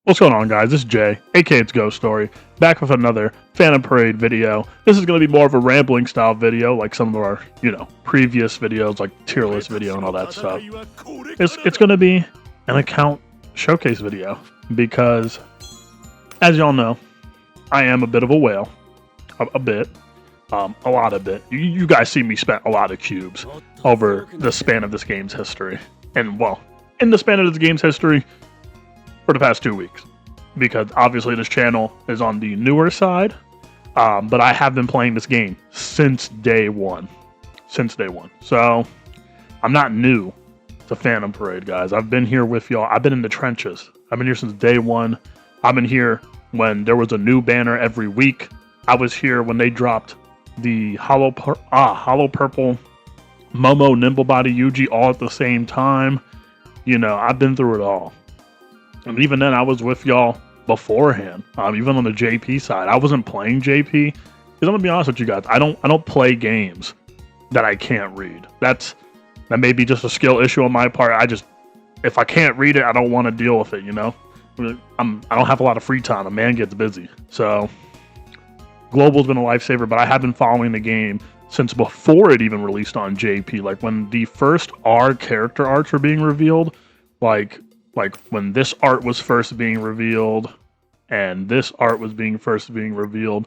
What's going on, guys? This is Jay, aka It's Ghost Story, back with another Phantom Parade video. This is going to be more of a rambling style video, like some of our, previous videos, like tier list video and all that stuff. It's going to be an account showcase video, because, as y'all know, I am a bit of a whale. A lot of it. You guys see me spend a lot of cubes over the span of this game's history. And, well, in the span of this game's history, for the past 2 weeks, because obviously this channel is on the newer side, but I have been playing this game since day one. So I'm not new to Phantom Parade, guys. I've been here with y'all. I've been in the trenches. I've been here since day one. I've been here when there was a new banner every week. I was here when they dropped the hollow purple Momo Nimblebody Yuji all at the same time. I've been through it all. And even then, I was with y'all beforehand. Even on the JP side, I wasn't playing JP. Because I'm gonna be honest with you guys, I don't play games that I can't read. That may be just a skill issue on my part. If I can't read it, I don't want to deal with it. I don't have a lot of free time. A man gets busy. So Global's been a lifesaver, but I have been following the game since before it even released on JP. Like when the first R character arts were being revealed, like when this art was first being revealed and this art was first being revealed,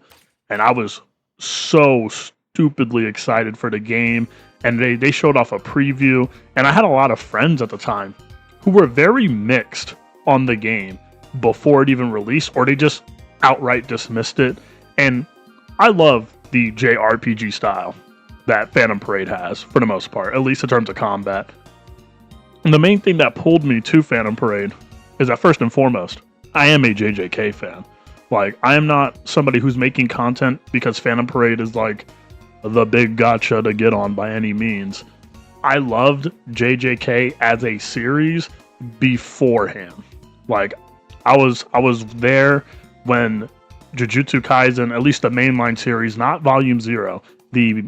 and I was so stupidly excited for the game, and they showed off a preview, and I had a lot of friends at the time who were very mixed on the game before it even released, or they just outright dismissed it. And I love the JRPG style that Phantom Parade has, for the most part, at least in terms of combat. And the main thing that pulled me to Phantom Parade is that, first and foremost, I am a JJK fan. Like, I am not somebody who's making content because Phantom Parade is like the big gotcha to get on by any means. I loved JJK as a series beforehand. Like, I was there when Jujutsu Kaisen, at least the mainline series, not Volume 0, the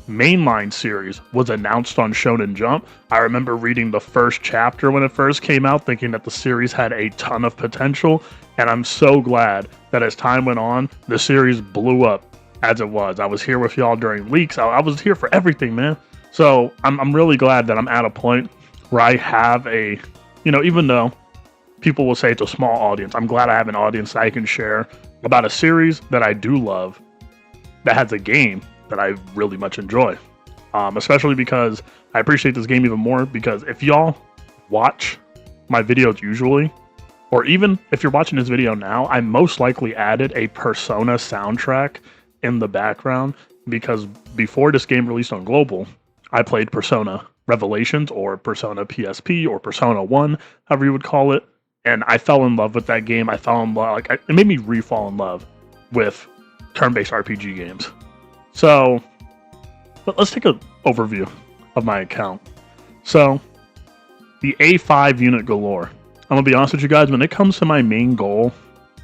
mainline series was announced on Shonen Jump. I remember reading the first chapter when it first came out, thinking that the series had a ton of potential, and I'm so glad that as time went on, the series blew up as it was. I was here with y'all during leaks. I was here for everything, man. So I'm really glad that I'm at a point where I have a, even though people will say it's a small audience, I'm glad I have an audience that I can share about a series that I do love, that has a game that I really much enjoy. Especially because I appreciate this game even more, because if y'all watch my videos usually, or even if you're watching this video now, I most likely added a Persona soundtrack in the background, because before this game released on Global, I played Persona Revelations, or Persona PSP, or Persona 1, however you would call it, and I fell in love with that game. It made me re-fall in love with turn-based RPG games. So, but let's take an overview of my account. So, the A5 unit galore. I'm going to be honest with you guys, when it comes to my main goal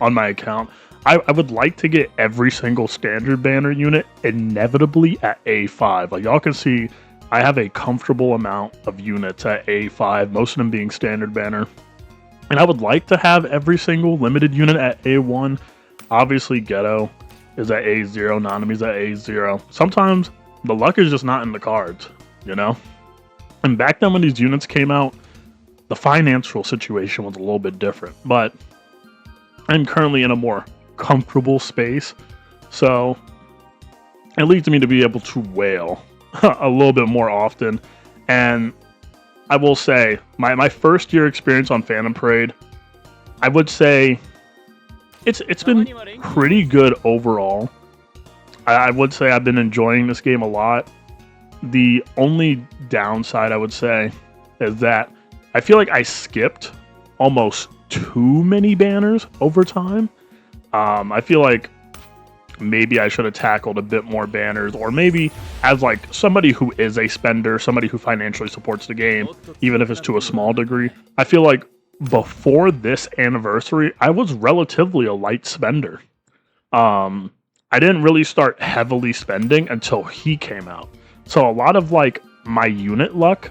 on my account, I would like to get every single standard banner unit inevitably at A5. Like y'all can see, I have a comfortable amount of units at A5, most of them being standard banner. And I would like to have every single limited unit at A1. Obviously, Ghetto is at A0, Nanami's at A0. Sometimes the luck is just not in the cards, And back then when these units came out, the financial situation was a little bit different. But I'm currently in a more comfortable space, so it leads me to be able to whale a little bit more often. And I will say, my first year experience on Phantom Parade, I would say it's been pretty good overall. I would say I've been enjoying this game a lot. The only downside, I would say, is that I feel like I skipped almost too many banners over time. I feel like maybe I should have tackled a bit more banners, or maybe as like somebody who is a spender, somebody who financially supports the game, even if it's to a small degree. I feel like before this anniversary, I was relatively a light spender. I didn't really start heavily spending until he came out. So a lot of like my unit luck,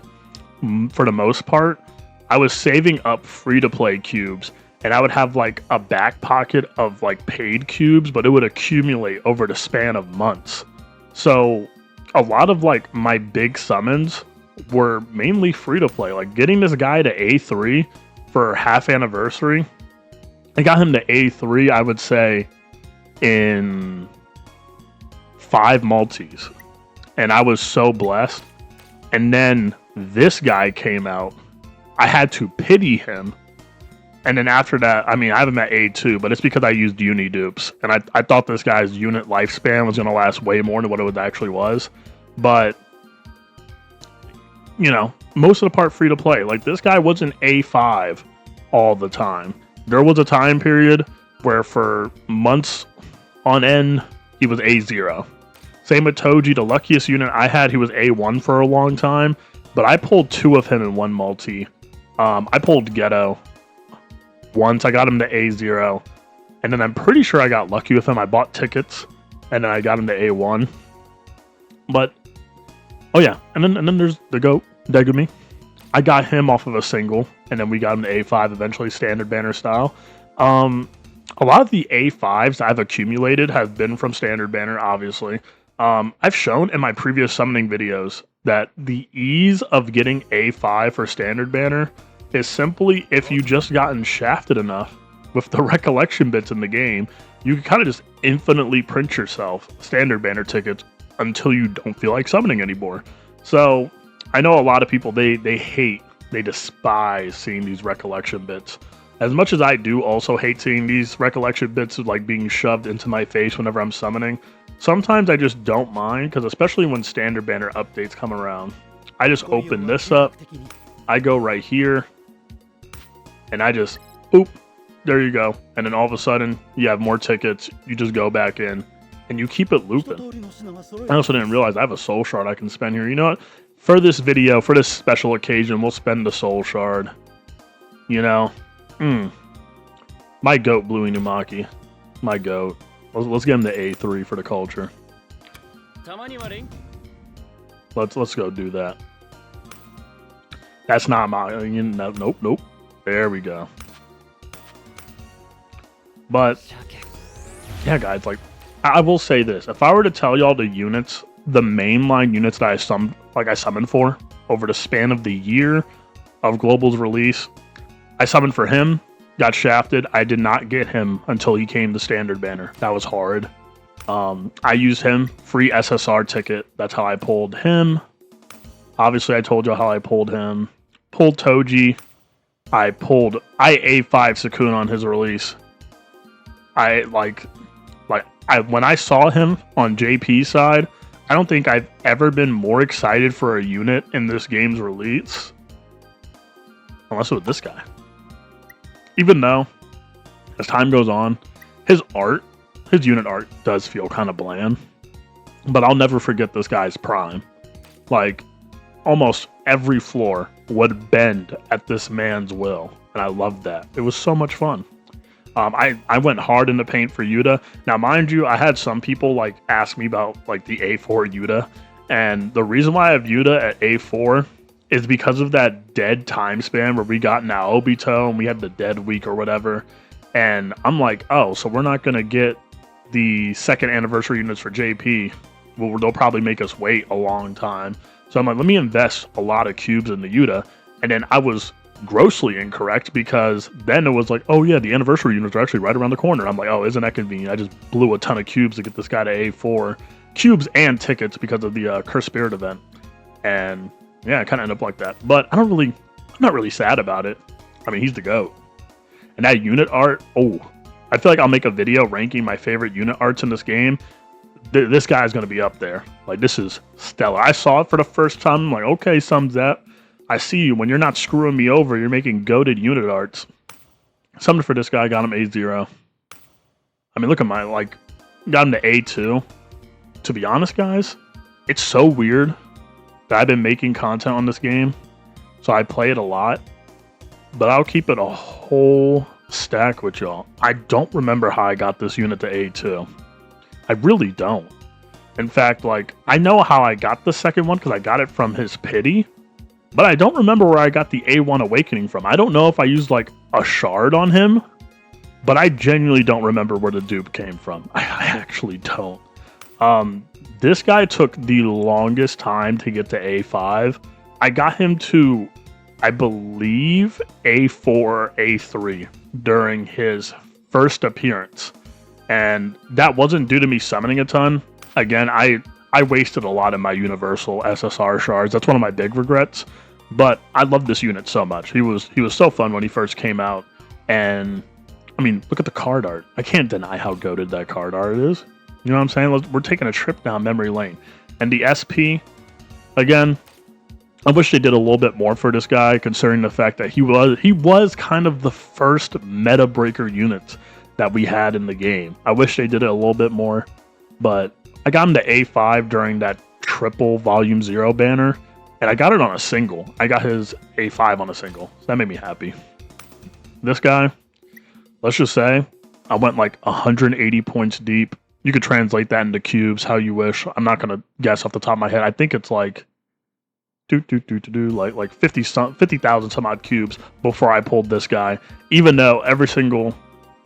for the most part, I was saving up free to play cubes and I would have like a back pocket of like paid cubes, but it would accumulate over the span of months. So a lot of like my big summons were mainly free to play. Like getting this guy to A3 for half anniversary, I got him to A3, I would say, in 5 multis. And I was so blessed. And then this guy came out. I had to pity him. And then after that, I mean, I have him at A2, but it's because I used uni dupes. And I thought this guy's unit lifespan was going to last way more than what it actually was. But, you know, most of the part free to play. Like, this guy wasn't A5 all the time. There was a time period where for months on end, he was A0. Same with Toji, the luckiest unit I had, he was A1 for a long time. But I pulled 2 of him in one multi. I pulled Ghetto once. I got him to A0. And then I'm pretty sure I got lucky with him. I bought tickets. And then I got him to A1. But, oh yeah. And then there's the GOAT, Degumi. I got him off of a single. And then we got him to A5 eventually, standard banner style. A lot of the A5s I've accumulated have been from standard banner, obviously. I've shown in my previous summoning videos that the ease of getting A5 for standard banner is simply if you just gotten shafted enough with the recollection bits in the game, you can kind of just infinitely print yourself standard banner tickets until you don't feel like summoning anymore. So I know a lot of people, they despise seeing these recollection bits. As much as I do also hate seeing these recollection bits like being shoved into my face whenever I'm summoning, sometimes I just don't mind, because especially when standard banner updates come around, I just open this up, I go right here, and I just, boop, there you go. And then all of a sudden, you have more tickets, you just go back in, and you keep it looping. I also didn't realize I have a soul shard I can spend here. You know what? For this video, for this special occasion, we'll spend the soul shard. You know? My GOAT, Bluey Numaki. My GOAT. Let's get him to A3 for the culture. Let's go do that. That's not my... Nope. There we go. But, yeah, guys, like, I will say this. If I were to tell y'all the units, the mainline units that I summoned for over the span of the year of Global's release, I summoned for him, got shafted. I did not get him until he came to standard banner. That was hard. I used him, free SSR ticket. That's how I pulled him. Obviously, I told you how I pulled him. Pulled Toji. I A5 Sakuna on his release. When I saw him on JP's side, I don't think I've ever been more excited for a unit in this game's release. Unless it was this guy. Even though, as time goes on, his unit art does feel kind of bland. But I'll never forget this guy's prime. Like, almost every floor would bend at this man's will. And I loved that. It was so much fun. I went hard in the paint for Yuta. Now, mind you, I had some people like ask me about like the A4 Yuta. And the reason why I have Yuta at A4 is because of that dead time span where we got Naobito and we had the dead week or whatever. And I'm like, oh, so we're not going to get the second anniversary units for JP. Well, they'll probably make us wait a long time. So I'm like, let me invest a lot of cubes in the Yuta. And then I was grossly incorrect, because then it was like, oh yeah, the anniversary units are actually right around the corner. I'm like, oh, isn't that convenient? I just blew a ton of cubes to get this guy to A4. Cubes and tickets because of the Cursed Spirit event. And yeah, it kind of ended up like that. But I'm not really sad about it. I mean, he's the GOAT. And that unit art, oh, I feel like I'll make a video ranking my favorite unit arts in this game. This guy's going to be up there. Like, this is stellar. I saw it for the first time. I'm like, okay, Sumzep, I see you. When you're not screwing me over, you're making goated unit arts. Something for this guy, got him A0. I mean, look at mine. Like, got him to A2. To be honest, guys, it's so weird that I've been making content on this game, so I play it a lot, but I'll keep it a whole stack with y'all. I don't remember how I got this unit to A2. I really don't. In fact, like, I know how I got the second one because I got it from his pity, but I don't remember where I got the A1 Awakening from. I don't know if I used, like, a shard on him but I genuinely don't remember where the dupe came from. I actually don't. This guy took the longest time to get to A5. I got him to, I believe, A4, A3 during his first appearance. And that wasn't due to me summoning a ton. Again, I wasted a lot of my universal SSR shards. That's one of my big regrets. But I love this unit so much. He was so fun when he first came out. And I mean, look at the card art. I can't deny how goated that card art is. You know what I'm saying? We're taking a trip down memory lane. And the SP, again, I wish they did a little bit more for this guy, considering the fact that he was kind of the first meta breaker unit that we had in the game. I wish they did it a little bit more, but I got him to A5 during that triple volume 0 banner, and I got it on a single. I got his A5 on a single, so that made me happy. This guy, let's just say, I went like 180 points deep. You could translate that into cubes how you wish. I'm not gonna guess off the top of my head. I think it's like like 50,000 some odd cubes before I pulled this guy. Even though every single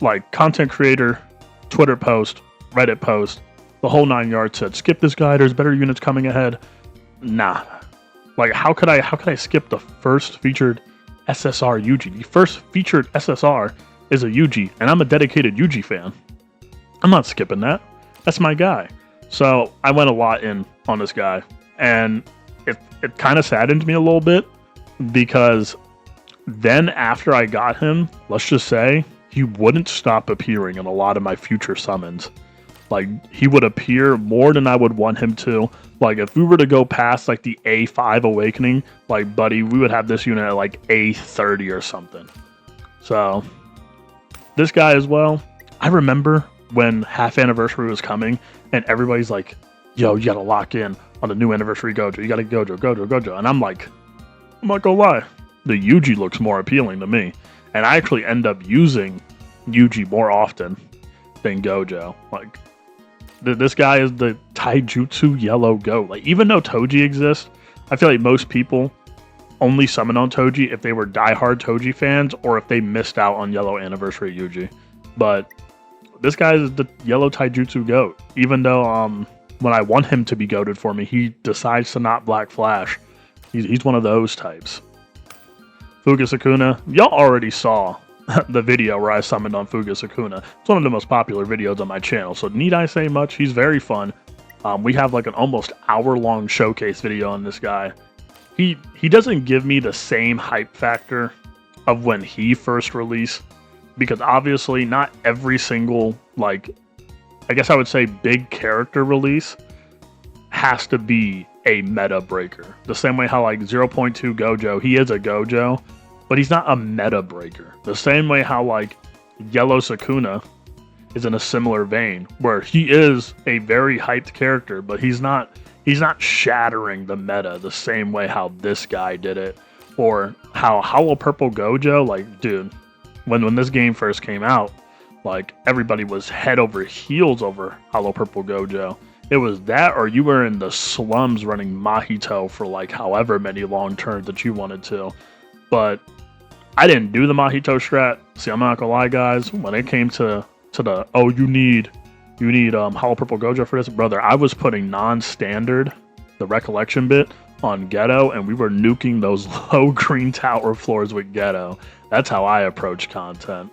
like content creator, Twitter post, Reddit post, the whole 9 yards said, skip this guy, there's better units coming ahead. Nah. Like how could I skip the first featured SSR Yuji? The first featured SSR is a Yuji, and I'm a dedicated Yuji fan. I'm not skipping that. That's my guy. So I went a lot in on this guy, and it kind of saddened me a little bit, because then after I got him, let's just say, he wouldn't stop appearing in a lot of my future summons. Like, he would appear more than I would want him to. Like, if we were to go past, like, the A5 Awakening, like, buddy, we would have this unit at, like, A30 or something. So, this guy as well, I remember when half anniversary was coming, and everybody's like, yo, you gotta lock in on the new anniversary Gojo. You gotta Gojo. And I'm not gonna lie, the Yuji looks more appealing to me. And I actually end up using Yuji more often than Gojo. Like, this guy is the Taijutsu yellow goat. Like, even though Toji exists, I feel like most people only summon on Toji if they were diehard Toji fans or if they missed out on yellow anniversary Yuji. But this guy is the yellow Taijutsu goat. Even though when I want him to be goated for me, he decides to not Black Flash. He's one of those types. Fuga Sukuna, y'all already saw the video where I summoned on Fuga Sukuna. It's one of the most popular videos on my channel, so need I say much? He's very fun. We have like an almost hour-long showcase video on this guy. He doesn't give me the same hype factor of when he first released, because obviously not every single, like, I guess I would say big character release has to be a meta breaker. The same way how like 0.2 Gojo, he is a Gojo, but he's not a meta breaker. The same way how like Yellow Sukuna is in a similar vein, where he is a very hyped character, but he's not shattering the meta the same way how this guy did it, or how Hollow Purple Gojo, like, dude, when this game first came out, like, everybody was head over heels over Hollow Purple Gojo. It was that, or you were in the slums running Mahito for like however many long turns that you wanted to. But I didn't do the Mahito strat. See, I'm not gonna lie, guys. When it came to the, oh, you need Hollow Purple Gojo for this, brother, I was putting non-standard, the recollection bit, on Ghetto, and we were nuking those low green tower floors with Ghetto. That's how I approach content.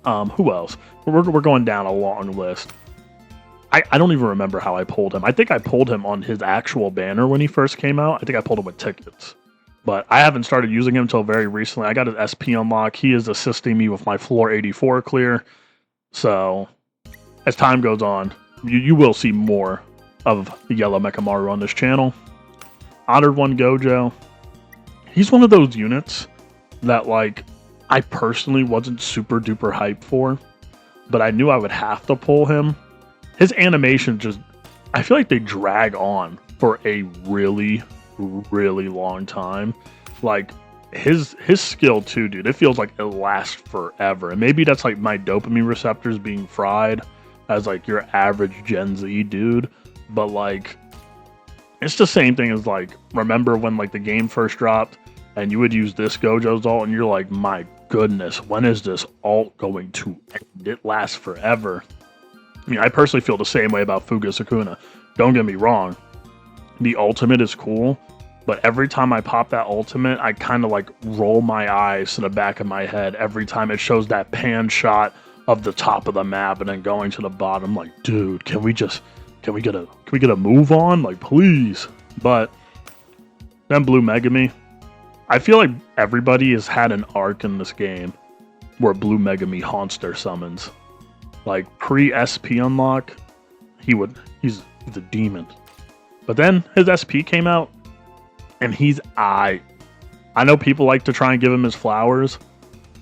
Who else? We're going down a long list. I don't even remember how I pulled him. I think I pulled him on his actual banner when he first came out. I think I pulled him with tickets. But I haven't started using him until very recently. I got his SP unlock. He is assisting me with my floor 84 clear. So, as time goes on, you will see more of the Yellow Mechamaru on this channel. Honored One Gojo. He's one of those units that, like, I personally wasn't super duper hyped for, but I knew I would have to pull him. His animations just, I feel like they drag on for a really, really long time. Like, his skill too, dude, it feels like it lasts forever. And maybe that's like my dopamine receptors being fried as like your average Gen Z dude. But like, it's the same thing as like, remember when like the game first dropped and you would use this Gojo's ult and you're like, my goodness, when is this ult going to end? It lasts forever. I mean, I personally feel the same way about Fuga Sakuna. Don't get me wrong. The ultimate is cool, but every time I pop that ultimate, I kind of like roll my eyes to the back of my head every time it shows that pan shot of the top of the map and then going to the bottom. Like, dude, can we get a move on? Like, please. But then Blue Megami. I feel like everybody has had an arc in this game where Blue Megami haunts their summons. Like pre-SP unlock, he's a demon. But then his SP came out, and I know people like to try and give him his flowers,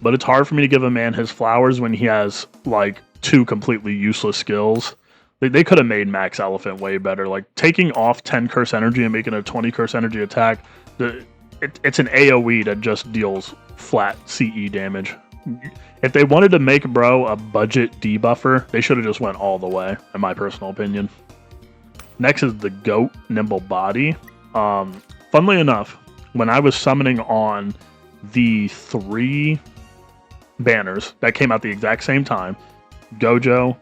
but it's hard for me to give a man his flowers when he has like 2 completely useless skills. They could have made Max Elephant way better. Like taking off 10 curse energy and making a 20 curse energy attack. It's an AoE that just deals flat CE damage. If they wanted to make bro a budget debuffer, they should have just went all the way, in my personal opinion. Next is the Goat Nimble Body. Funnily enough, when I was summoning on the 3 banners that came out the exact same time, Gojo,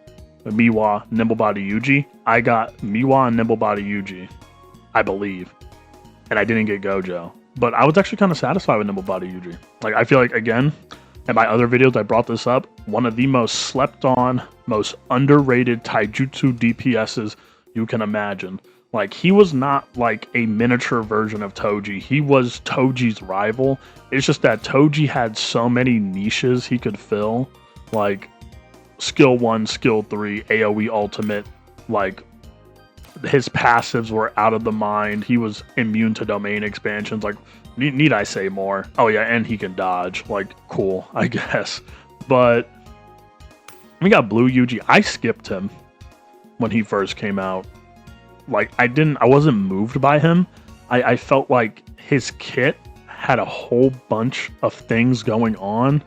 Miwa, Nimble Body Yuji, I got Miwa and Nimble Body Yuji, I believe, and I didn't get Gojo. But I was actually kind of satisfied with Nimble Body Yuji. Like, I feel like, again, in my other videos I brought this up, one of the most slept on, most underrated taijutsu DPSs you can imagine. Like, he was not like a miniature version of Toji. He was Toji's rival. It's just that Toji had so many niches he could fill. Like, skill 1, skill 3, AoE ultimate. Like, his passives were out of the mind. He was immune to domain expansions. Like, need I say more? Oh yeah, and he can dodge. Like, cool, I guess. But we got Blue Yuji. I skipped him when he first came out. Like, I wasn't moved by him. I felt like his kit had a whole bunch of things going on,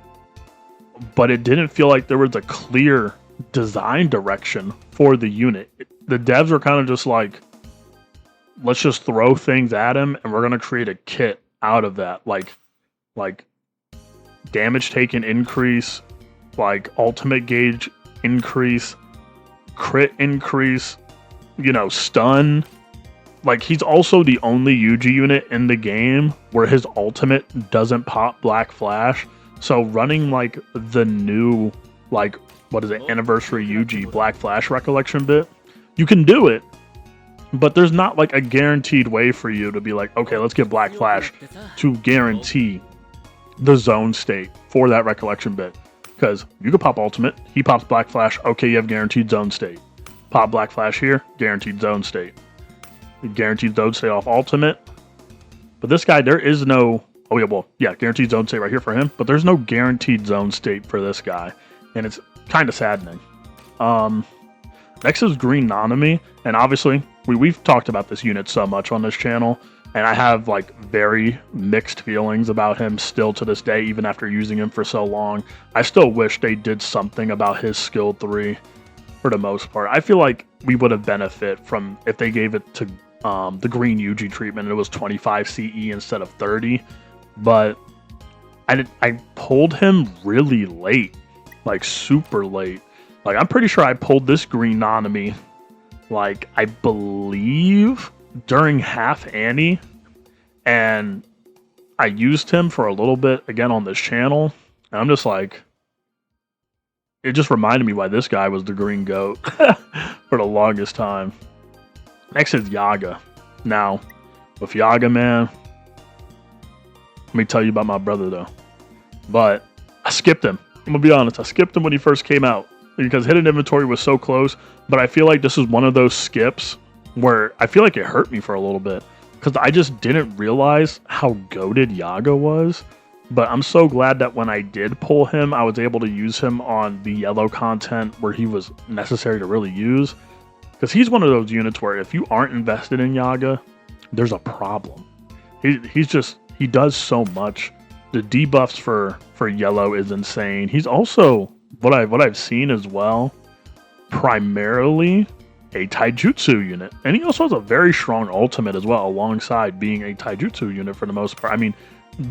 but it didn't feel like there was a clear design direction for the unit. The devs were kind of just like, let's just throw things at him and we're going to create a kit out of that. Like damage taken increase, like ultimate gauge increase, crit increase, stun. Like, he's also the only Yuji unit in the game where his ultimate doesn't pop Black Flash. So running like the new, like, what is it, Anniversary Yuji Black Flash recollection bit, you can do it, but there's not like a guaranteed way for you to be like, okay, let's get Black Flash to guarantee the zone state for that recollection bit. Because you could pop ultimate, he pops Black Flash, okay, you have guaranteed zone state. Pop Black Flash here, guaranteed zone state. Guaranteed zone state off ultimate. But this guy, there is no, guaranteed zone state right here for him, but there's no guaranteed zone state for this guy. And it's kind of saddening. Next is Green Nanami, and obviously we've talked about this unit so much on this channel, and I have like very mixed feelings about him still to this day, even after using him for so long. I still wish they did something about his skill 3 for the most part. I feel like we would have benefit from if they gave it to the Green Yuji treatment. It was 25 CE instead of 30, but I pulled him really late, like super late. Like, I'm pretty sure I pulled this Green Nanami, like, I believe during half Annie, and I used him for a little bit again on this channel, and I'm just like, it just reminded me why this guy was the green goat for the longest time. Next is Yaga. Now, with Yaga, man, let me tell you about my brother though. But I skipped him. I'm gonna be honest, I skipped him when he first came out because hidden inventory was so close. But I feel like this is one of those skips where I feel like it hurt me for a little bit because I just didn't realize how goated Yaga was. But I'm so glad that when I did pull him, I was able to use him on the yellow content where he was necessary to really use. Because he's one of those units where if you aren't invested in Yaga, there's a problem. He does so much. The debuffs for yellow is insane. He's also, what I've seen as well, primarily a taijutsu unit. And he also has a very strong ultimate as well, alongside being a taijutsu unit for the most part. I mean,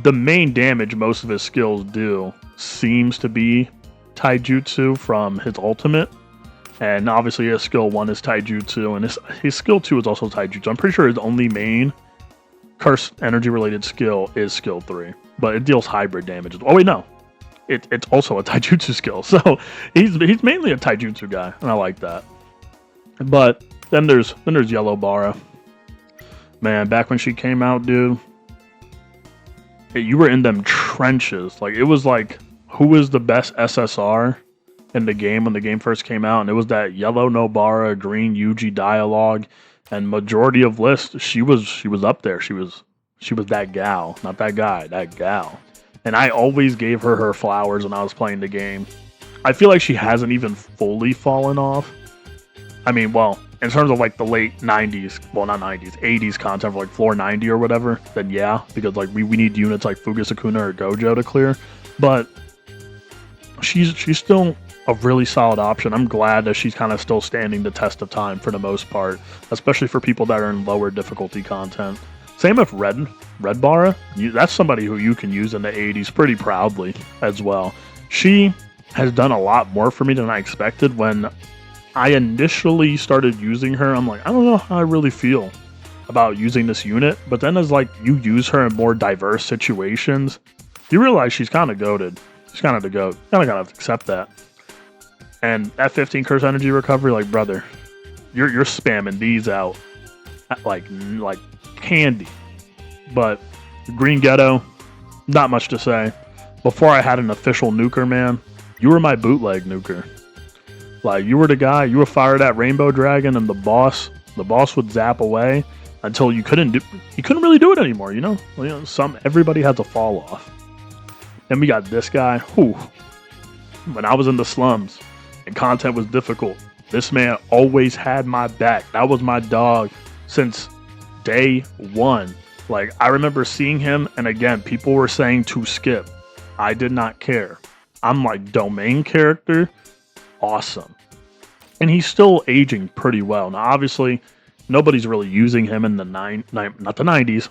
the main damage most of his skills do seems to be taijutsu from his ultimate. And obviously his skill 1 is taijutsu, and his skill 2 is also taijutsu. I'm pretty sure his only main curse energy related skill is skill 3, but it deals hybrid damage. Oh wait, no. It's also a taijutsu skill. So he's mainly a taijutsu guy, and I like that. But then there's Yellow Bara. Man, back when she came out, dude, you were in them trenches. Like, it was like, who is the best SSR in the game when the game first came out? And it was that yellow Nobara, green Yuji dialogue, and majority of lists, she was up there. She was that gal, not that guy, that gal. And I always gave her flowers when I was playing the game. I feel like she hasn't even fully fallen off. I mean, well, in terms of like the late 90s, well, not 90s, 80s content for like floor 90 or whatever, then yeah, because like we need units like Fugasakuna or Gojo to clear. But she's still a really solid option. I'm glad that she's kind of still standing the test of time for the most part, especially for people that are in lower difficulty content. Same with Red Bara. That's somebody who you can use in the 80s pretty proudly as well. She has done a lot more for me than I expected. When I initially started using her, I'm like, I don't know how I really feel about using this unit. But then as like you use her in more diverse situations, you realize she's kind of goated. She's kind of the goat. Kind of gotta accept that. And that 15 curse energy recovery, like, brother, you're spamming these out like candy. But Green Ghetto, not much to say. Before I had an official nuker, man, you were my bootleg nuker. Like, you were the guy, you would fire that Rainbow Dragon, and the boss would zap away until you couldn't really do it anymore, you know? Everybody has a fall off. Then we got this guy, who, when I was in the slums and content was difficult, this man always had my back. That was my dog since day one. Like, I remember seeing him, and again, people were saying to skip. I did not care. I'm like, domain character, awesome. And he's still aging pretty well. Now, obviously, nobody's really using him in the not the 90s,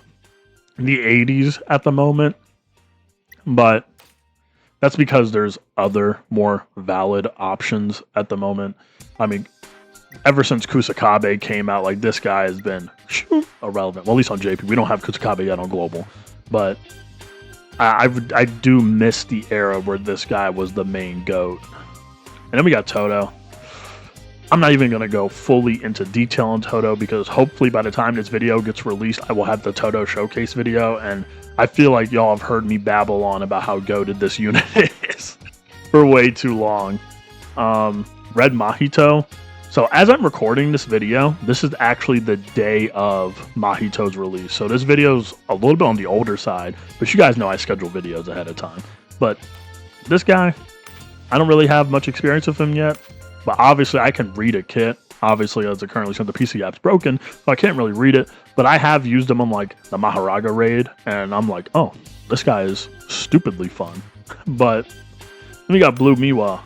the 80s at the moment. But that's because there's other more valid options at the moment. I mean, ever since Kusakabe came out, like, this guy has been irrelevant. Well, at least on JP. We don't have Kusakabe yet on Global. But I do miss the era where this guy was the main GOAT. And then we got Toto. I'm not even going to go fully into detail on Toto, because hopefully by the time this video gets released, I will have the Toto showcase video. And I feel like y'all have heard me babble on about how goated this unit is for way too long. Red Mahito. So as I'm recording this video, this is actually the day of Mahito's release. So this video's a little bit on the older side, but you guys know I schedule videos ahead of time. But this guy, I don't really have much experience with him yet, but obviously I can read a kit. Obviously, as it currently says, the PC app's broken, so I can't really read it. But I have used him on like the Maharaga raid, and I'm like, oh, this guy is stupidly fun. But then we got Blue Miwa.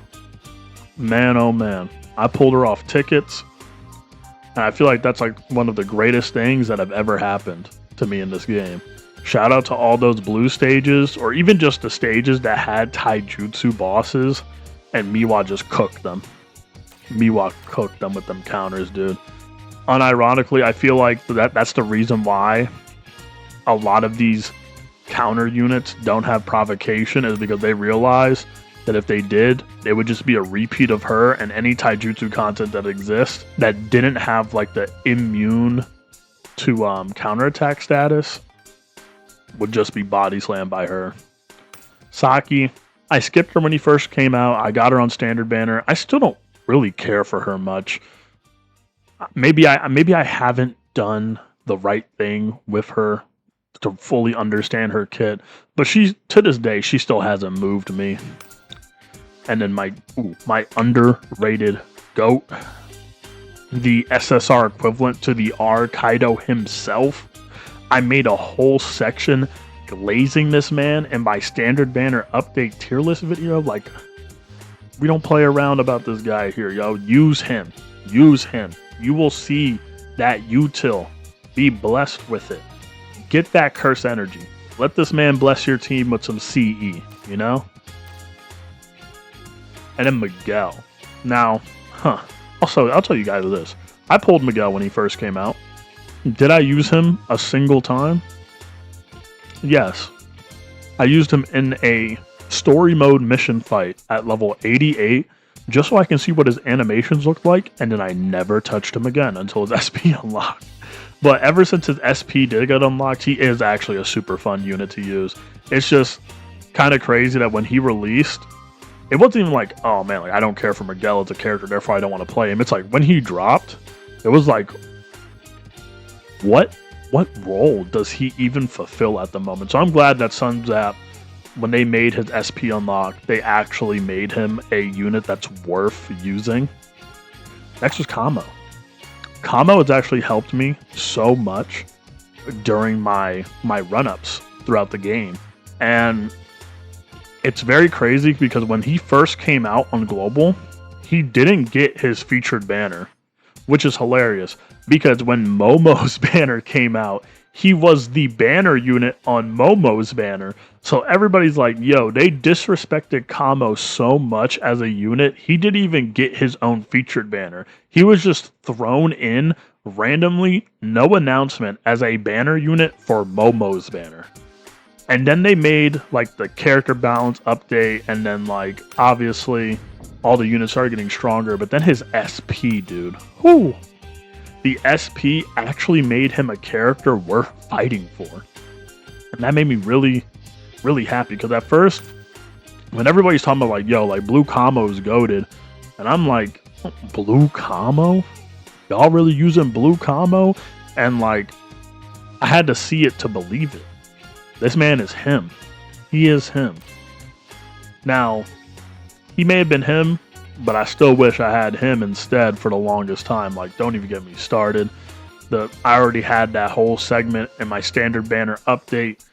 Man, oh man. I pulled her off tickets, and I feel like that's like one of the greatest things that have ever happened to me in this game. Shout out to all those blue stages, or even just the stages that had taijutsu bosses, and Miwa just cooked them. Miwa cooked them with them counters, dude. Unironically, I feel like that's the reason why a lot of these counter units don't have provocation, is because they realize that if they did, it would just be a repeat of her, and any taijutsu content that exists that didn't have like the immune to counterattack status would just be body slammed by her. Saki, I skipped her when he first came out. I got her on standard banner. I still don't really care for her much. Maybe I haven't done the right thing with her to fully understand her kit, but to this day, she still hasn't moved me. And then my underrated GOAT, the SSR equivalent to the R Kaido himself. I made a whole section glazing this man in my standard banner update tier list video. Like, we don't play around about this guy here, yo. Use him. Use him. You will see that util. Be blessed with it. Get that curse energy. Let this man bless your team with some CE, you know? and then Miguel. Now, also, I'll tell you guys this. I pulled Miguel when he first came out. Did I use him a single time? Yes. I used him in a story mode mission fight at level 88 just so I can see what his animations looked like, and then I never touched him again until his SP unlocked. But ever since his SP did get unlocked, he is actually a super fun unit to use. It's just kind of crazy that when he released, it wasn't even like, oh man, like I don't care for Miguel as a character, therefore I don't want to play him. It's like when he dropped, it was like, what role does he even fulfill at the moment? So I'm glad that Sunzap, when they made his SP unlock, they actually made him a unit that's worth using. Next was Kamo. Kamo has actually helped me so much during my run-ups throughout the game. And it's very crazy because when he first came out on Global, he didn't get his featured banner, which is hilarious because when Momo's banner came out, he was the banner unit on Momo's banner. So everybody's like, yo, they disrespected Kamo so much as a unit, he didn't even get his own featured banner. He was just thrown in randomly, no announcement, as a banner unit for Momo's banner. And then they made like the character balance update, and then like obviously all the units started getting stronger, but then his SP, dude. Whoo! The SP actually made him a character worth fighting for. And that made me really, really happy. Because at first, when everybody's talking about like, yo, like Blue Kamo's goated. And I'm like, Blue Kamo? Y'all really using Blue Kamo? And like, I had to see it to believe it. This man is him. He is him. Now, he may have been him, but I still wish I had him instead for the longest time. Like, don't even get me started. I already had that whole segment in my standard banner update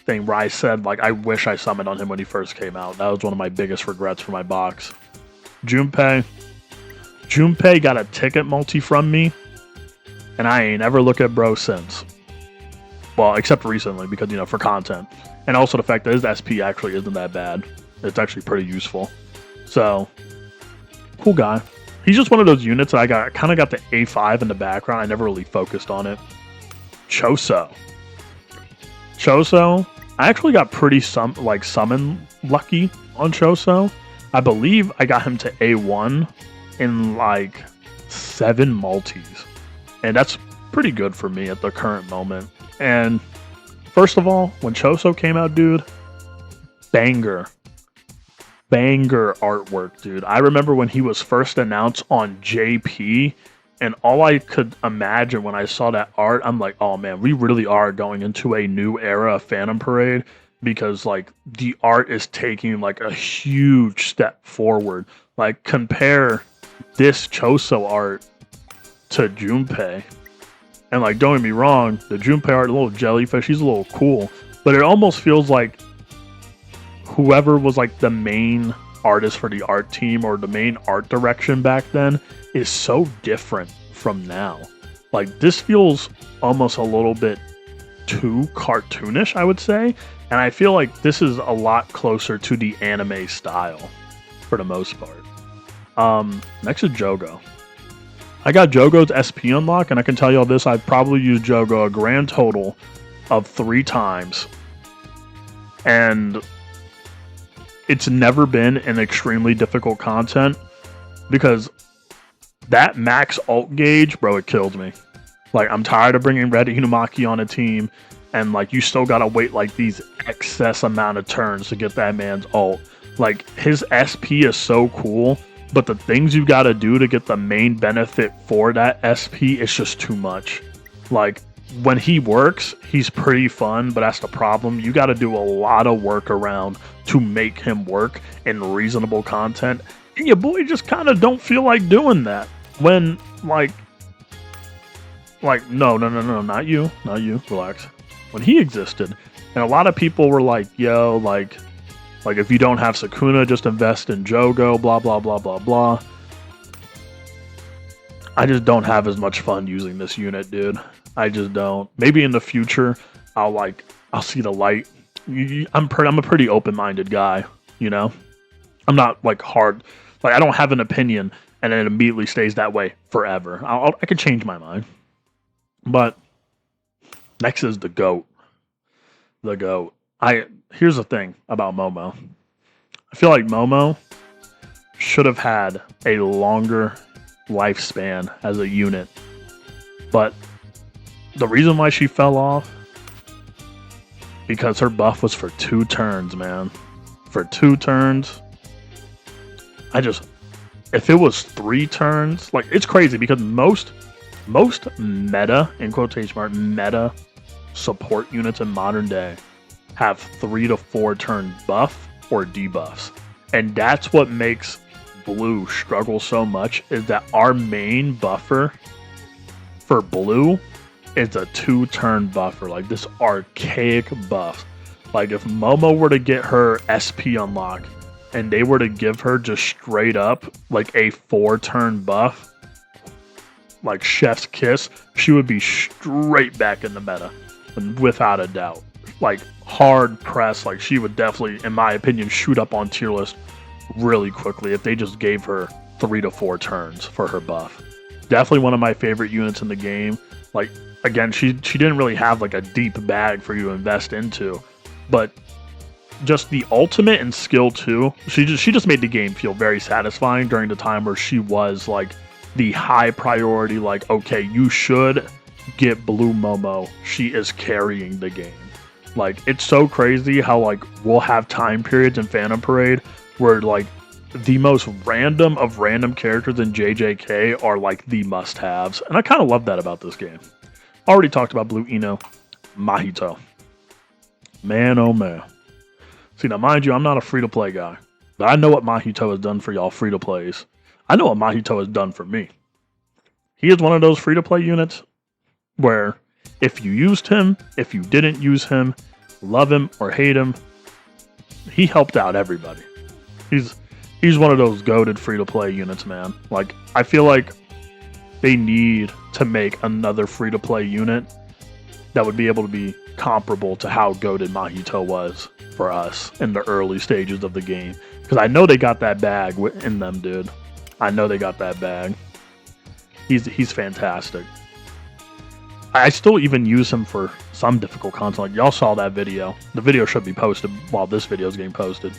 thing where I said, like, I wish I summoned on him when he first came out. That was one of my biggest regrets for my box. Junpei got a ticket multi from me, and I ain't ever looked at bro since. Well, except recently, because, you know, for content. And also the fact that his SP actually isn't that bad. It's actually pretty useful. So, cool guy. He's just one of those units that I kind of got the A5 in the background. I never really focused on it. Choso, I actually got pretty summon lucky on Choso. I believe I got him to A1 in like 7 multis. And that's pretty good for me at the current moment. And first of all, when Choso came out, dude, banger artwork, dude. I remember when he was first announced on JP, and all I could imagine when I saw that art, I'm like, oh man, we really are going into a new era of Phantom Parade, because like the art is taking like a huge step forward. Like, compare this Choso art to Junpei. And like, don't get me wrong, the Junpei art, a little jellyfish, he's a little cool, but it almost feels like whoever was like the main artist for the art team or the main art direction back then is so different from now. Like, this feels almost a little bit too cartoonish, I would say. And I feel like this is a lot closer to the anime style for the most part. Next is Jogo. I got Jogo's SP unlock, and I can tell you all this, I've probably used Jogo a grand total of 3 times. And it's never been an extremely difficult content, because that max ult gauge, bro, it killed me. Like, I'm tired of bringing Red Inumaki on a team, and like, you still gotta wait like these excess amount of turns to get that man's ult. Like, his SP is so cool, but the things you gotta do to get the main benefit for that SP is just too much. Like, when he works, he's pretty fun, but that's the problem. You gotta do a lot of work around to make him work in reasonable content. And your boy just kind of don't feel like doing that. When, no, not you, relax. When he existed, and a lot of people were like, yo, like if you don't have Sukuna, just invest in Jogo, blah, blah, blah, blah, blah. I just don't have as much fun using this unit, dude. I just don't. Maybe in the future, I'll see the light. I'm a pretty open-minded guy, you know? I'm not like hard Like, I don't have an opinion and it immediately stays that way forever. I can change my mind. But next is the GOAT. The GOAT. Here's the thing about Momo. I feel like Momo should have had a longer lifespan as a unit. But the reason why she fell off, because her buff was for 2 turns, man. For 2 turns. If it was 3 turns, like, it's crazy because most meta, in quotation mark, meta support units in modern day have 3 to 4 turn buff or debuffs. And that's what makes blue struggle so much, is that our main buffer for blue is a 2-turn buffer, like this archaic buff. Like, if Momo were to get her SP unlock and they were to give her just straight up like a 4-turn buff, like chef's kiss, she would be straight back in the meta without a doubt. Like, hard press, like, she would definitely, in my opinion, shoot up on tier list really quickly if they just gave her 3 to 4 turns for her buff. Definitely one of my favorite units in the game. Like, again, she didn't really have like a deep bag for you to invest into, but just the ultimate and skill too. She just made the game feel very satisfying during the time where she was like the high priority, like, okay, you should get blue Momo. She is carrying the game. Like, it's so crazy how, like, we'll have time periods in Phantom Parade where, like, the most random of random characters in JJK are, like, the must-haves. And I kind of love that about this game. Already talked about Blue Eno. Mahito. Man, oh man. See, now, mind you, I'm not a free-to-play guy. But I know what Mahito has done for y'all free-to-plays. I know what Mahito has done for me. He is one of those free-to-play units where if you used him, if you didn't use him, love him or hate him, he helped out everybody. He's one of those goated free-to-play units, man. Like, I feel like they need to make another free-to-play unit that would be able to be comparable to how goated Mahito was for us in the early stages of the game. Because I know they got that bag in them, dude. I know they got that bag. He's fantastic. I still even use him for some difficult content. Like, y'all saw that video. The video should be posted while this video is getting posted.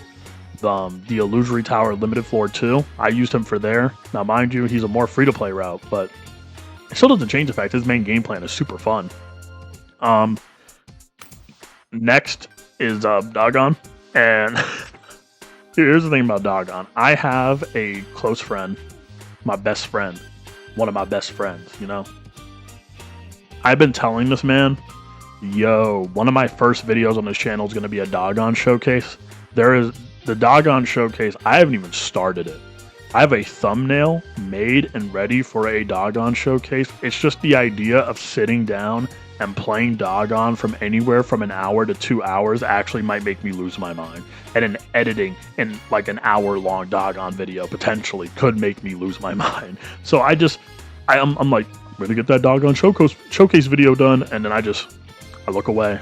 The Illusory Tower Limited Floor 2. I used him for there. Now, mind you, he's a more free-to-play route, but it still doesn't change the fact his main game plan is super fun. Next is Dogon. And here's the thing about Dogon. I have a close friend, my best friend, one of my best friends, you know? I've been telling this man, yo, one of my first videos on this channel is going to be a Dogon showcase. There is the Dogon showcase. I haven't even started it. I have a thumbnail made and ready for a Dogon showcase. It's just the idea of sitting down and playing Dogon from anywhere from an hour to 2 hours actually might make me lose my mind. And then editing in like an hour-long Dogon video potentially could make me lose my mind. So I'm like, I'm gonna get that Dogon showcase video done, and then I look away.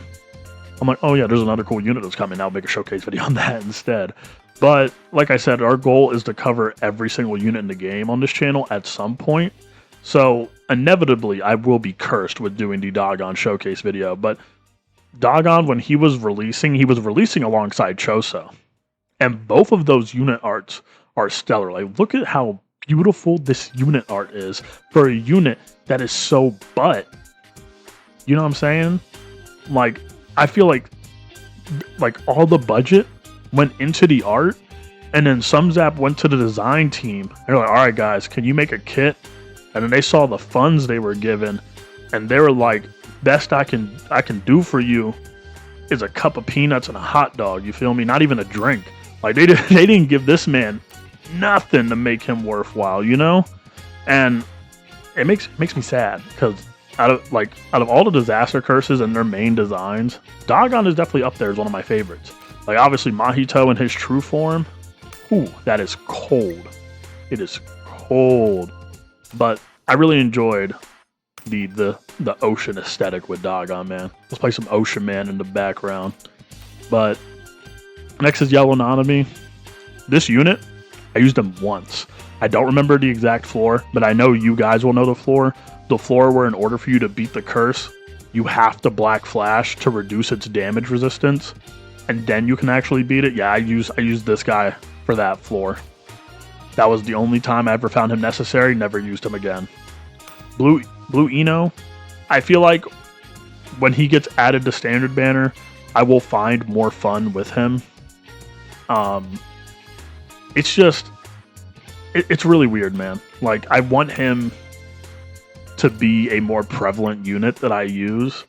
I'm like, oh yeah, there's another cool unit that's coming. I'll make a showcase video on that instead. But like I said, our goal is to cover every single unit in the game on this channel at some point. So inevitably, I will be cursed with doing the Dogon showcase video. But Dogon, when he was releasing alongside Choso. And both of those unit arts are stellar. Like, look at how beautiful this unit art is for a unit that is so butt. You know what I'm saying? Like, I feel like all the budget went into the art, and then some zap went to the design team. They're like, all right, guys, can you make a kit? And then they saw the funds they were given, and they were like, best I can do for you is a cup of peanuts and a hot dog. You feel me? Not even a drink. Like, they didn't give this man nothing to make him worthwhile, you know? And it makes me sad, because out of all the disaster curses and their main designs, Dogon is definitely up there as one of my favorites. Like, obviously Mahito in his true form, ooh, that is cold. It is cold. But I really enjoyed the ocean aesthetic with Dogon, man. Let's play some Ocean Man in the background. But next is Yellow Nanami. This unit I used him once. I don't remember the exact floor, but I know you guys will know the floor. The floor where in order for you to beat the curse, you have to Black Flash to reduce its damage resistance, and then you can actually beat it. Yeah, I used this guy for that floor. That was the only time I ever found him necessary. Never used him again. Blue Eno, I feel like when he gets added to standard banner, I will find more fun with him. It's just, it's really weird, man. Like, I want him to be a more prevalent unit that I use,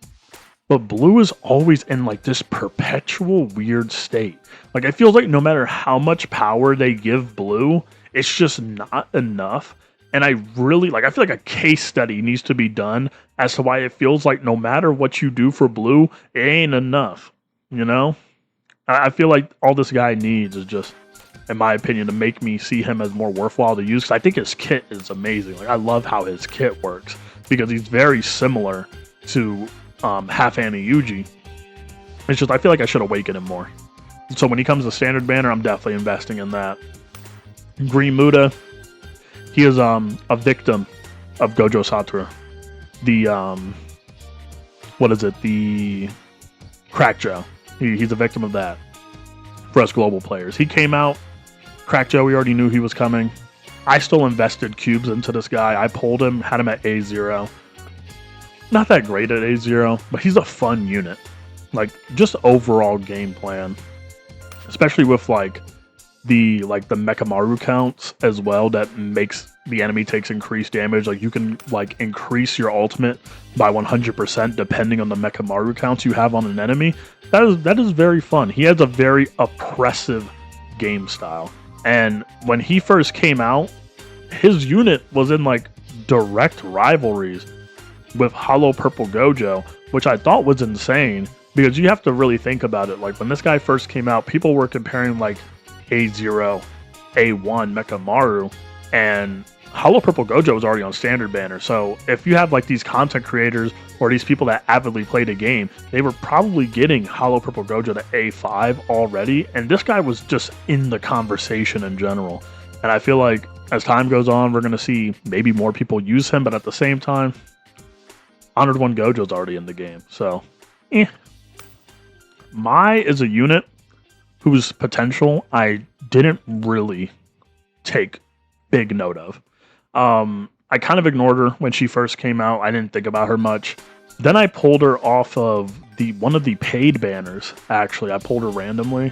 but blue is always in like this perpetual weird state. Like, it feels like no matter how much power they give blue, it's just not enough. And I really like, I feel like a case study needs to be done as to why it feels like no matter what you do for blue, it ain't enough. You know, I feel like all this guy needs is just, in my opinion, to make me see him as more worthwhile to use. Because I think his kit is amazing. Like, I love how his kit works because he's very similar to Half Annie Yuji. It's just, I feel like I should awaken him more. So when he comes to standard banner, I'm definitely investing in that. Green Muda, he is a victim of Gojo Satoru. The what is it? The Crack Joe. He's a victim of that for us global players. He came out, Crack Joe, we already knew he was coming. I still invested cubes into this guy. I pulled him, had him at A0. Not that great at A0, but he's a fun unit. Like, just overall game plan. Especially with like the Mechamaru counts as well, that makes the enemy takes increased damage. Like, you can like increase your ultimate by 100% depending on the Mechamaru counts you have on an enemy. That is very fun. He has a very oppressive game style. And when he first came out, his unit was in like direct rivalries with Hollow Purple Gojo, which I thought was insane because you have to really think about it. Like, when this guy first came out, people were comparing like A0, A1 Mechamaru, and Hollow Purple Gojo was already on standard banner. So if you have like these content creators or these people that avidly played a game, they were probably getting Hollow Purple Gojo to A5 already, and this guy was just in the conversation in general. And I feel like as time goes on, we're going to see maybe more people use him, but at the same time, Honored One Gojo's already in the game. So, Mai is a unit whose potential I didn't really take big note of. I kind of ignored her when she first came out. I didn't think about her much. Then I pulled her off of one of the paid banners. Actually, I pulled her randomly,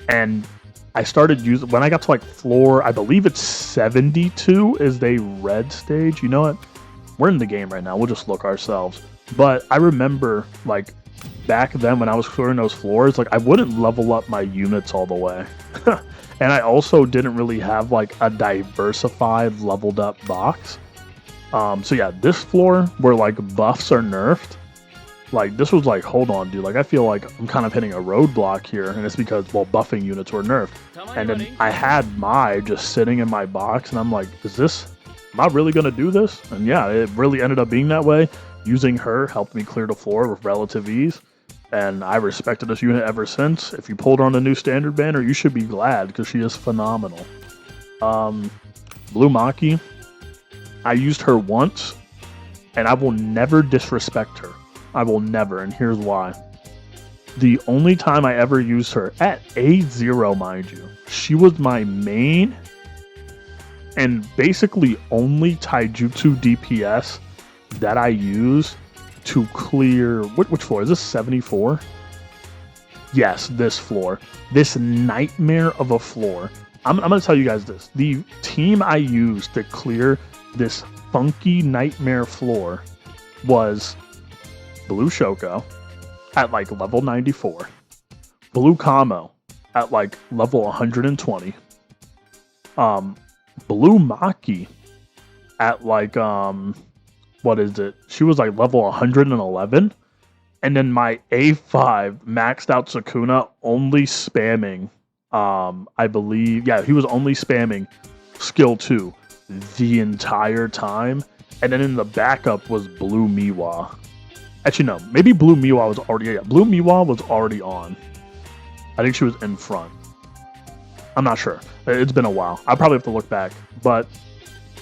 and I started using, when I got to like floor, I believe it's 72 is the red stage. You know what? We're in the game right now. We'll just look ourselves. But I remember like back then when I was clearing those floors, like I wouldn't level up my units all the way. And I also didn't really have like a diversified leveled up box. So yeah, this floor where like buffs are nerfed, like this was like, hold on, dude. Like I feel like I'm kind of hitting a roadblock here, and it's because, well, buffing units were nerfed. And then I had Mai just sitting in my box, and I'm like, am I really gonna do this? And yeah, it really ended up being that way. Using her helped me clear the floor with relative ease. And I respected this unit ever since. If you pulled her on the new standard banner, you should be glad because she is phenomenal. Blue Maki, I used her once, and I will never disrespect her. I will never, and here's why. The only time I ever used her, at A0, mind you, she was my main and basically only taijutsu DPS that I used to clear, which floor? Is this 74? Yes, this floor. This nightmare of a floor. I'm going to tell you guys this. The team I used to clear this funky nightmare floor was Blue Shoko at like level 94. Blue Kamo at like level 120. Blue Maki at like, what is it? She was like level 111. And then my A5 maxed out Sukuna only spamming, I believe, yeah, he was only spamming skill 2 the entire time. And then in the backup was Blue Miwa. Actually, no, maybe Blue Miwa was already, yeah, Blue Miwa was already on. I think she was in front. I'm not sure. It's been a while. I probably have to look back, but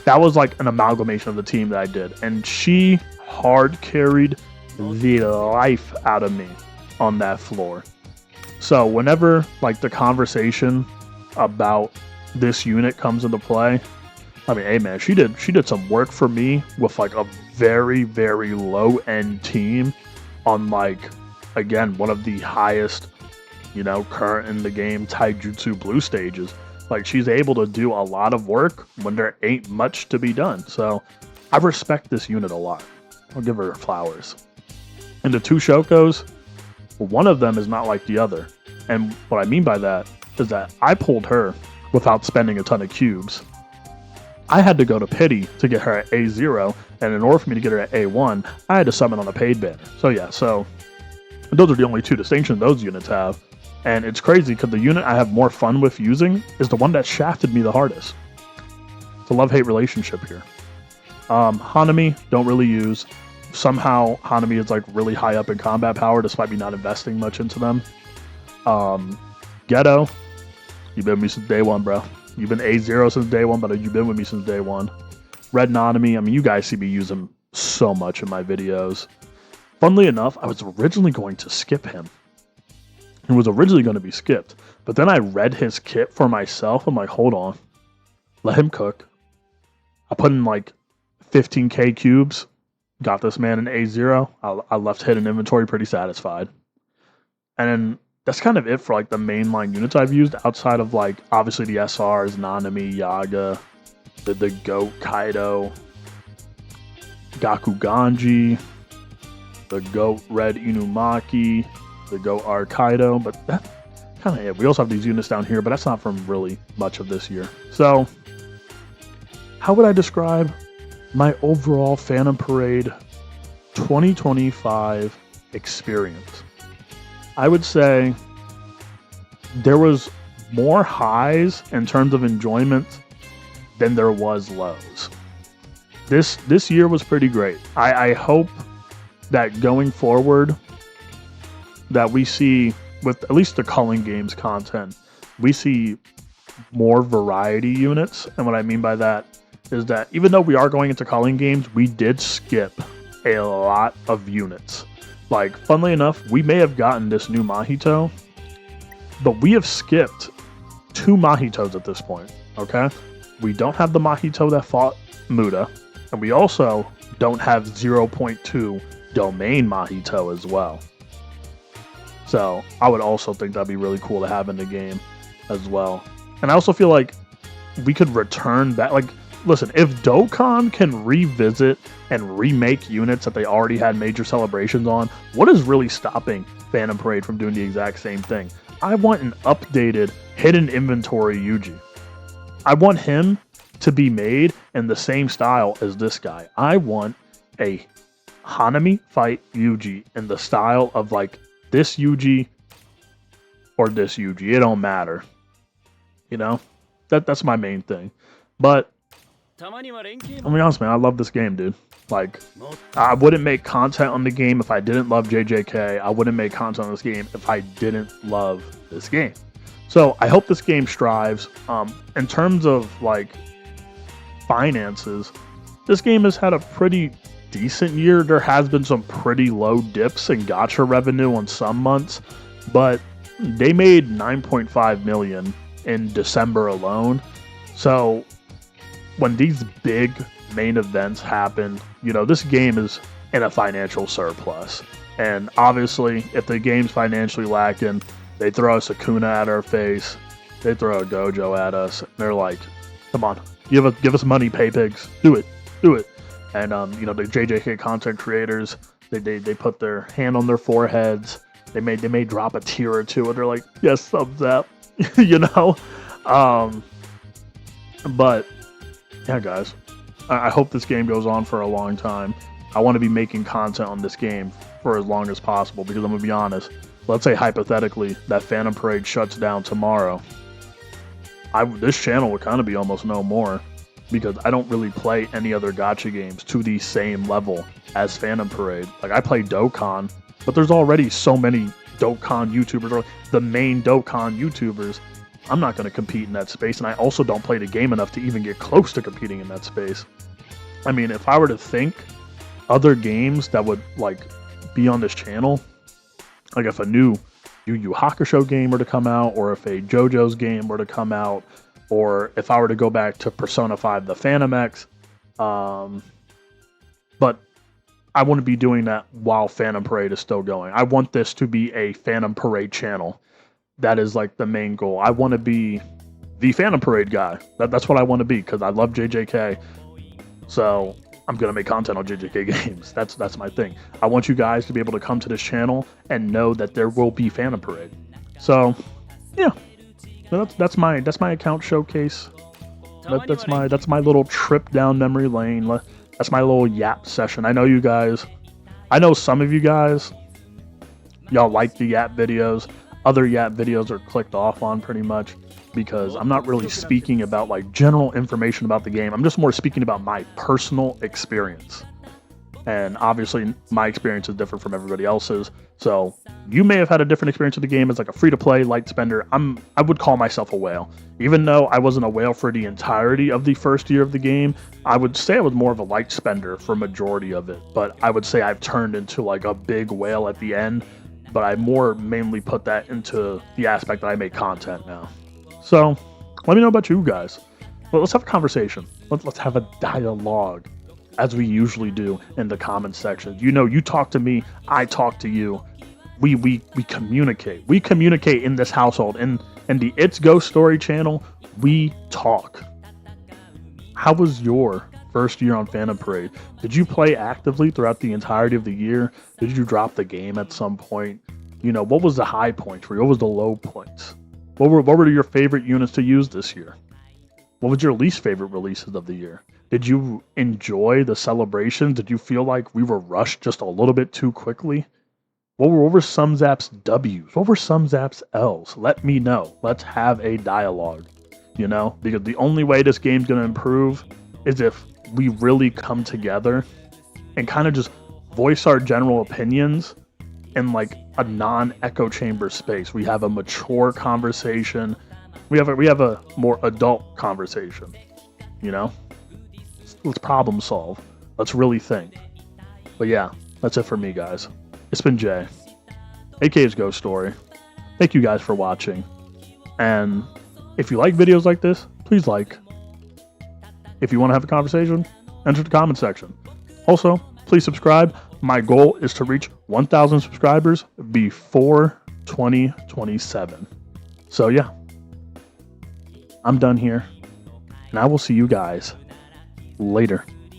that was like an amalgamation of the team that I did, and she hard carried the life out of me on that floor. So whenever like the conversation about this unit comes into play, I mean, hey man, she did some work for me with like a very, very low end team on like, again, one of the highest, current in the game taijutsu blue stages. Like, she's able to do a lot of work when there ain't much to be done. So I respect this unit a lot. I'll give her flowers. And the two Shokos, one of them is not like the other. And what I mean by that is that I pulled her without spending a ton of cubes. I had to go to Pity to get her at A0, and in order for me to get her at A1, I had to summon on a paid banner. So yeah, those are the only two distinctions those units have. And it's crazy because the unit I have more fun with using is the one that shafted me the hardest. It's a love-hate relationship here. Hanami, don't really use. Somehow, Hanami is like really high up in combat power despite me not investing much into them. Ghetto, you've been with me since day one, bro. You've been A0 since day one, but you've been with me since day one. Red Nanami, I mean, you guys see me use him so much in my videos. Funnily enough, I was originally going to skip him. He was originally going to be skipped, but then I read his kit for myself. I'm like, hold on, let him cook. I put in like 15k cubes, got this man an A0. I left hidden inventory pretty satisfied. And then that's kind of it for like the mainline units I've used outside of like obviously the SRs, Nanami, Yaga, the Goat Kaido, Gaku Ganji, the Goat Red Inumaki, the Goat R Kaido, but that kind of it. We also have these units down here, but that's not from really much of this year. So how would I describe my overall Phantom Parade 2025 experience? I would say there was more highs in terms of enjoyment than there was lows. This year was pretty great. I hope that going forward that we see, with at least the Culling Games content, we see more variety units. And what I mean by that is that even though we are going into Culling Games, we did skip a lot of units. Like, funnily enough, we may have gotten this new Mahito, but we have skipped 2 Mahitos at this point, okay? We don't have the Mahito that fought Muda, and we also don't have 0.2 Domain Mahito as well. So I would also think that'd be really cool to have in the game as well. And I also feel like we could return back, like, listen, if Dokkan can revisit and remake units that they already had major celebrations on, what is really stopping Phantom Parade from doing the exact same thing? I want an updated hidden inventory Yuji. I want him to be made in the same style as this guy. I want a Hanami fight Yuji in the style of like this Yuji or this Yuji. It don't matter. You know? That's my main thing. But I'll be honest, man, I love this game, dude. Like, I wouldn't make content on the game if I didn't love JJK. I wouldn't make content on this game if I didn't love this game. So I hope this game strives. In terms of like finances, this game has had a pretty decent year. There has been some pretty low dips in gacha revenue on some months, but they made 9.5 million in December alone. So when these big main events happen, you know, this game is in a financial surplus. And obviously, if the game's financially lacking, they throw a Sakuna at our face, they throw a Gojo at us. They're like, come on, give us money, pay pigs, do it. And you know, the JJK content creators, they put their hand on their foreheads. They may drop a tear or two, and they're like, yes, thumbs up, you know. But yeah, guys, I hope this game goes on for a long time. I want to be making content on this game for as long as possible, because I'm gonna be honest. Let's say hypothetically that Phantom Parade shuts down tomorrow. This channel would kind of be almost no more, because I don't really play any other gacha games to the same level as Phantom Parade. Like, I play Dokkan, but there's already so many Dokkan YouTubers, or the main Dokkan YouTubers, I'm not going to compete in that space, and I also don't play the game enough to even get close to competing in that space. I mean, if I were to think other games that would like be on this channel, like if a new Yu Yu Hakusho game were to come out, or if a JoJo's game were to come out, or if I were to go back to Persona 5 the Phantom X, but I wouldn't be doing that while Phantom Parade is still going. I want this to be a Phantom Parade channel. That is like the main goal. I want to be the Phantom Parade guy. That's what I want to be, because I love JJK. So I'm going to make content on JJK games. That's my thing. I want you guys to be able to come to this channel and know that there will be Phantom Parade. So yeah, that's my account showcase. That's my little trip down memory lane. That's my little yap session. I know some of you guys, y'all like the yap videos. Other yap videos are clicked off on pretty much, because I'm not really speaking about like general information about the game. I'm just more speaking about my personal experience. And obviously my experience is different from everybody else's. So you may have had a different experience with the game as like a free-to-play light spender. I would call myself a whale. Even though I wasn't a whale for the entirety of the first year of the game, I would say I was more of a light spender for majority of it. But I would say I've turned into like a big whale at the end. But I mainly put that into the aspect that I make content now. So let me know about you guys. Well, let's have a conversation. Let's have a dialogue, as we usually do in the comment section. You know, you talk to me, I talk to you. We communicate. We communicate in this household. In the It's Ghost Story channel, we talk. How was your first year on Phantom Parade? Did you play actively throughout the entirety of the year? Did you drop the game at some point? You know, what was the high point for you? What was the low points? What were your favorite units to use this year? What was your least favorite releases of the year? Did you enjoy the celebration? Did you feel like we were rushed just a little bit too quickly? What were some Zaps W's? What were some Zaps L's? Let me know. Let's have a dialogue, you know? Because the only way this game's going to improve is if we really come together and kind of just voice our general opinions in like a non-echo chamber space. We have a mature conversation. We have a more adult conversation, you know? Let's problem solve. Let's really think. But yeah, that's it for me, guys. It's been Jay, aka Ghost Story. Thank you guys for watching. And if you like videos like this, please like. If you want to have a conversation, enter the comment section. Also, please subscribe. My goal is to reach 1,000 subscribers before 2027. So yeah, I'm done here. And I will see you guys later.